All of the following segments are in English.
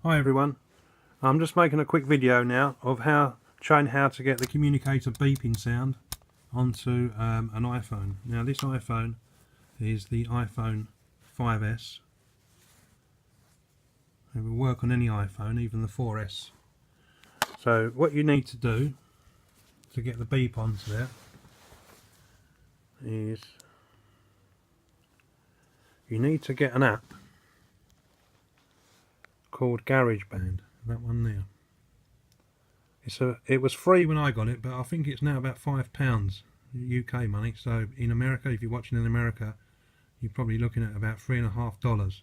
Hi everyone, I'm just making a quick video now of showing how to get the communicator beeping sound onto an iPhone. Now this iPhone is the iPhone 5S. It will work on any iPhone, even the 4S. So what you need to do to get the beep onto there is you need to get an app called Garageband, that one there. It was free when I got it, but I think it's now about £5 UK money. So in America, if you're watching in America, you're probably looking at about $3.50.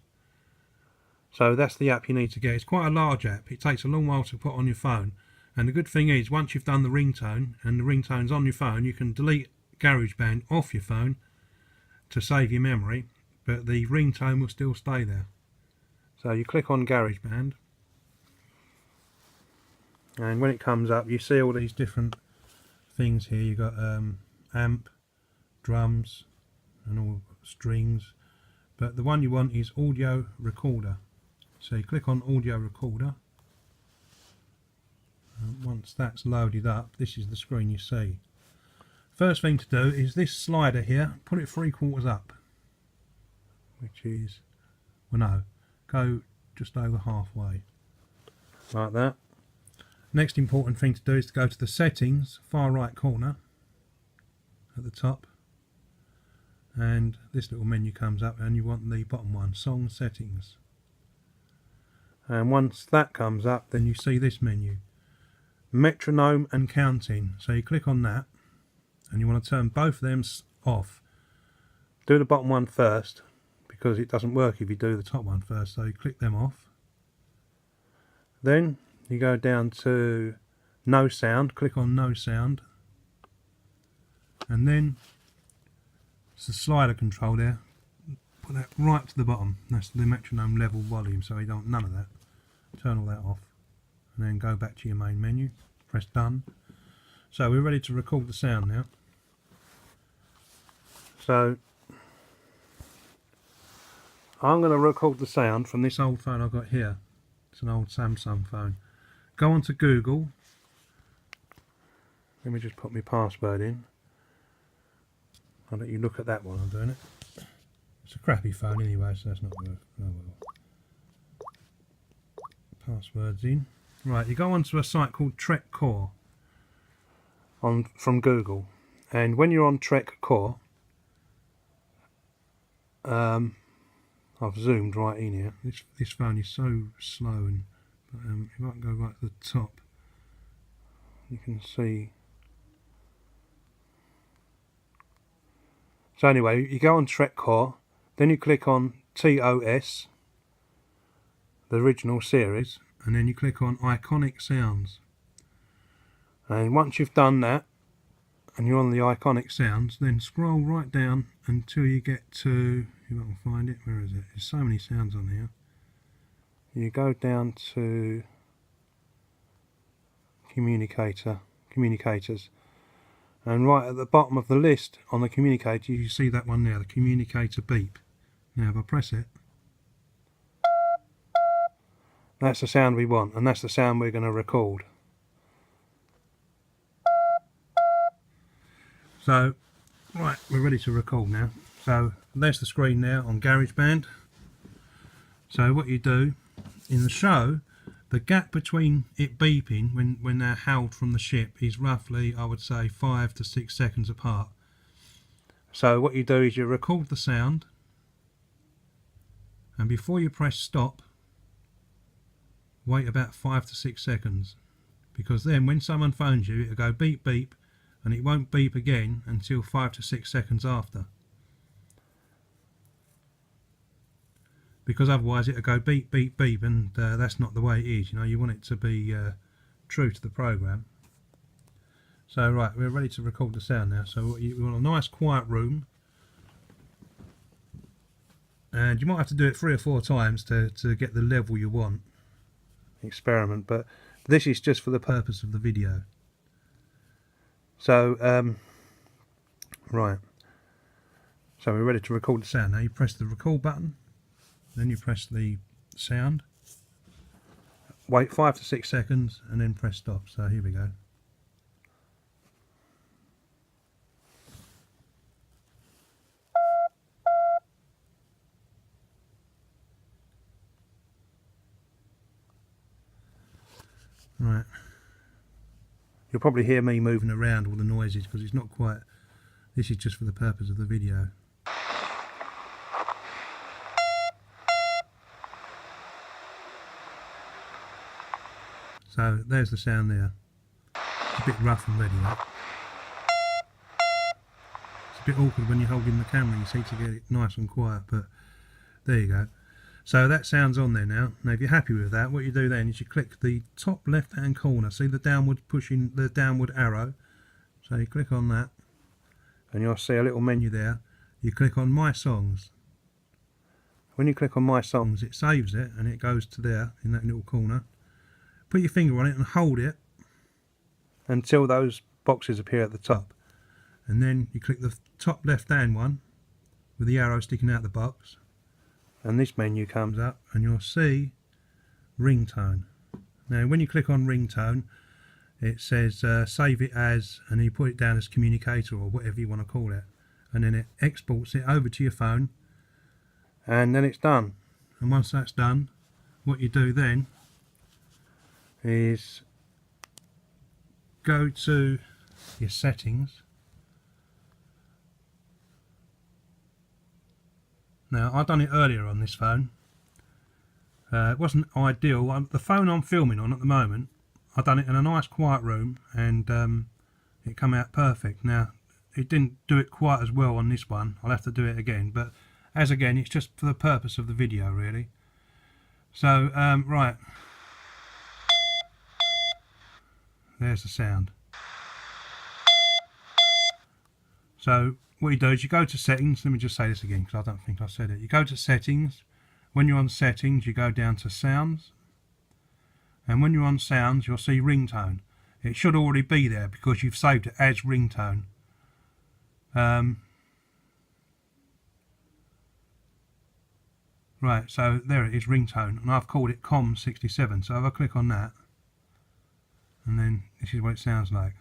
So that's the app you need to get. It's quite a large app. It takes a long while to put on your phone, and the good thing is once you've done the ringtone and the ringtone's on your phone, you can delete Garageband off your phone to save your memory, but the ringtone will still stay there. So you click on Garageband, and when it comes up you see all these different things here. You've got amp, drums and all strings, but the one you want is audio recorder. So you click on audio recorder, and once that's loaded up, this is the screen you see. First thing to do is this slider here, put it 3/4 up, which is, well no, go just over halfway, like that. Next important thing to do is to go to the settings, far right corner at the top, and this little menu comes up, and you want the bottom one, song settings. And once that comes up, then you see this menu, Metronome and Counting. So you click on that, and you want to turn both of them off. Do the bottom one first, because it doesn't work if you do the top one first. So you click them off. Then you go down to no sound, click on no sound, and then it's the slider control there, put that right to the bottom. That's the metronome level volume, so you don't, none of that. Turn all that off, and then go back to your main menu, press done. So we're ready to record the sound now. So I'm going to record the sound from this old phone I've got here. It's an old Samsung phone. Go on to Google. Let me just put my password in. I'll let you look at that while I'm doing it. It's a crappy phone anyway, so that's not worth. Oh well. Password's in. Right, you go onto a site called Trek Core from Google, and when you're on Trek Core, I've zoomed right in here. This phone is so slow, and if I can go right to the top, you can see. So anyway, you go on Trek Core, then you click on TOS, the original series, and then you click on Iconic Sounds. And once you've done that, and you're on the iconic sounds, then scroll right down until you get to, if I can find it, where is it? There's so many sounds on here. You go down to communicators, and right at the bottom of the list on the communicator, you see that one there, the communicator beep. Now if I press it, that's the sound we want, and that's the sound we're going to record. So, right, we're ready to record now. So there's the screen now on GarageBand. So what you do in the show, the gap between it beeping when they're held from the ship is roughly, I would say, 5 to 6 seconds apart. So what you do is you record the sound, and before you press stop, wait about 5 to 6 seconds, because then when someone phones you, it'll go beep beep, and it won't beep again until 5 to 6 seconds after, because otherwise it'll go beep beep beep, and that's not the way it is. You know, you want it to be true to the program. So right, we're ready to record the sound now. So you want a nice quiet room, and you might have to do it 3 or 4 times to get the level you want. Experiment, but this is just for the purpose of the video. So right, so we're ready to record the sound. Now you press the record button, then you press the sound, wait 5 to 6 seconds and then press stop. So here we go. Right. You'll probably hear me moving around all the noises because it's not quite, this is just for the purpose of the video. So there's the sound there. It's a bit rough and ready, that. It's a bit awkward when you're holding the camera, you see, to get it nice and quiet, but there you go. So that sound's on there now. Now if you're happy with that, what you do then is you click the top left hand corner, see the downward pushing, the downward arrow. So you click on that and you'll see a little menu there. You click on My Songs. When you click on My Songs, it saves it and it goes to there in that little corner. Put your finger on it and hold it until those boxes appear at the top. And then you click the top left hand one with the arrow sticking out the box. And this menu comes up and you'll see Ringtone. Now when you click on Ringtone, it says save it as, and you put it down as Communicator or whatever you want to call it, and then it exports it over to your phone and then it's done. And once that's done, what you do then is go to your settings. Now, I've done it earlier on this phone. It wasn't ideal. The phone I'm filming on at the moment, I've done it in a nice quiet room and it came out perfect. Now, it didn't do it quite as well on this one. I'll have to do it again. But as again, it's just for the purpose of the video, really. So, right. There's the sound. So, what you do is you go to settings. Let me just say this again because I don't think I said it. You go to settings. When you're on settings, you go down to sounds. And when you're on sounds, you'll see Ringtone. It should already be there because you've saved it as Ringtone. Right, so there it is, Ringtone. And I've called it COM67. So if I click on that, and then this is what it sounds like.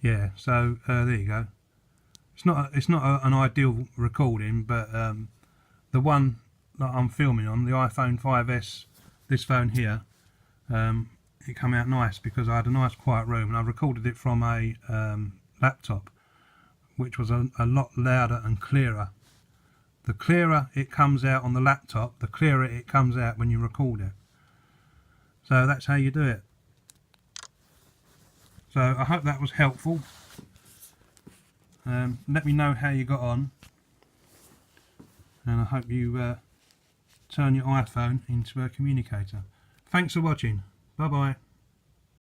Yeah, so there you go. It's not an ideal recording, but the one that I'm filming on, the iPhone 5S, this phone here, it came out nice because I had a nice quiet room and I recorded it from a laptop, which was a lot louder and clearer. The clearer it comes out on the laptop, the clearer it comes out when you record it. So that's how you do it. So I hope that was helpful. Let me know how you got on, and I hope you turn your iPhone into a communicator. Thanks for watching. Bye bye.